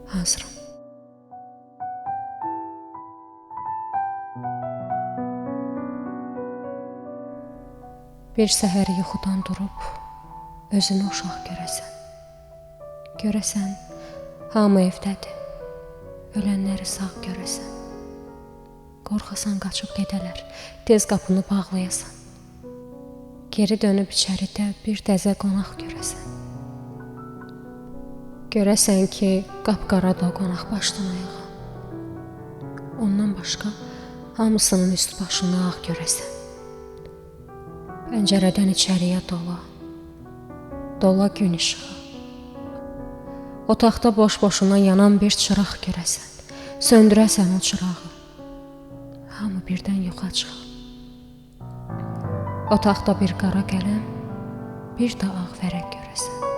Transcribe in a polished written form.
Hazırım. Bir səhər yuxudan durub özünü uşaq görəsən. Görəsən, hamı evdədir. Ölənləri sağ görəsən. Qorxasan qaçıb gedələr, tez qapını bağlayasan. Geri dönüb içəridə bir təzə qonaq görəsən. Görəsən ki, qapqaradır o qonaq başdan ayağa. Ondan başqa hamısının üst başını ağ görəsən. Pəncərədən içəriyə dola gün işığı. Otaqda boş-boşuna yanan bir çıraq görəsən. Söndürəsən o çırağı. Hamı birdən yoxa çıxır. Otaqda bir qara qələm, bir də ağ vərəq görəsən.